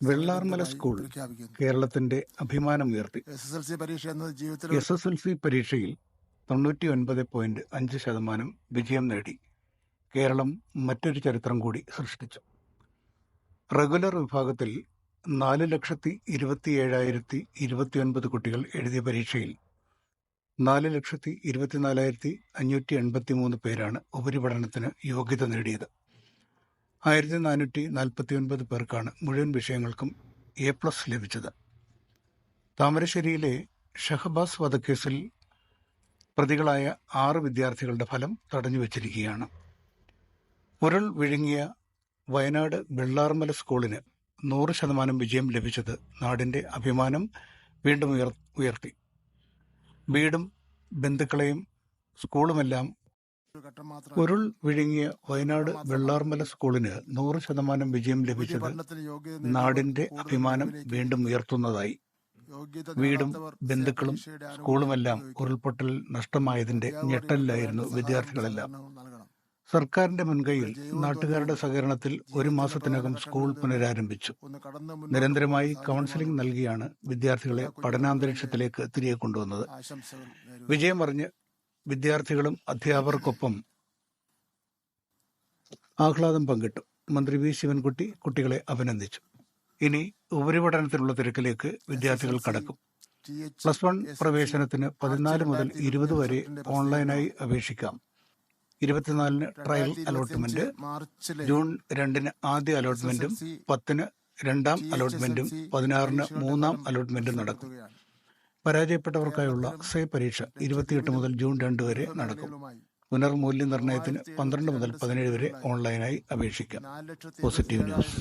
Vellarmala school കേരളത്തിന്റെ അഭിമാനമുയർത്തി. SSLC പരീക്ഷയിൽ 99.5% വിജയം നേടി കേരളം മറ്റൊരു ചരിത്രം കൂടി സൃഷ്ടിച്ചു. റെഗുലർ വിഭാഗത്തിൽ 4,27,029 കുട്ടികൾ എഴുതിയ പരീക്ഷയിൽ 4,24,583 പേരാണ് ഉപരിപഠനത്തിന് യോഗ്യത നേടിയത്. 1,449 പേർക്കാണ് മുഴുവൻ വിഷയങ്ങൾക്കും A+ ലഭിച്ചത്. താമരശ്ശേരിയിലെ ഷഹബാസ് വധക്കേസിൽ പ്രതികളായ 6 വിദ്യാർത്ഥികളുടെ ഫലം തടഞ്ഞുവച്ചിരിക്കുകയാണ്. ഉരുൾ വിഴുങ്ങിയ വയനാട് വെള്ളാർമല സ്കൂളിന് 100% വിജയം ലഭിച്ചത് നാടിന്റെ അഭിമാനം വീണ്ടും ഉയർത്തി. വീടും ബന്ധുക്കളെയും സ്കൂളുമെല്ലാം ഉരുൾ വിഴുങ്ങിയ വയനാട് വെള്ളാർമല സ്കൂളിന് 100% വിജയം ലഭിച്ചത് നാടിന്റെ അഭിമാനം വീണ്ടും ഉയർത്തുന്നതായി. വീടും ബന്ധുക്കളും സ്കൂളുമെല്ലാം ഉരുൾപൊട്ടൽ നഷ്ടമായതിന്റെ ഞെട്ടലിലായിരുന്നു വിദ്യാർത്ഥികളെല്ലാം. സർക്കാരിന്റെ മുൻകൈയിൽ നാട്ടുകാരുടെ സഹകരണത്തിൽ 1 മാസത്തിനകം സ്കൂൾ പുനരാരംഭിച്ചു. നിരന്തരമായി കൗൺസിലിംഗ് നൽകിയാണ് വിദ്യാർത്ഥികളെ പഠനാന്തരീക്ഷത്തിലേക്ക് തിരികെ കൊണ്ടുവന്നത്. വിജയമറിഞ്ഞ് വിദ്യാർത്ഥികളും അധ്യാപകർക്കൊപ്പം ആഹ്ലാദം പങ്കിട്ടു. മന്ത്രി വി ശിവൻകുട്ടി കുട്ടികളെ അഭിനന്ദിച്ചു. ഇനി ഉപരിപഠനത്തിനുള്ള തിരക്കിലേക്ക് വിദ്യാർത്ഥികൾ കടക്കും. +1 പ്രവേശനത്തിന് 14 മുതൽ 20 വരെ ഓൺലൈനായി അപേക്ഷിക്കാം. 24-ന് ട്രയൽ അലോട്ട്മെന്റ്, ജൂൺ 2-ന് ആദ്യ അലോട്ട്മെന്റും 10-ന് 2ാം അലോട്ട്മെന്റും 16-ന് 3ാം അലോട്ട്മെന്റും നടക്കും. പരാജയപ്പെട്ടവർക്കായുള്ള സേ പരീക്ഷ 28 മുതൽ ജൂൺ 2 വരെ നടക്കും. പുനർമൂല്യനിർണ്ണയത്തിന് 12 മുതൽ 17 വരെ ഓൺലൈനായി അപേക്ഷിക്കാം. Positive news.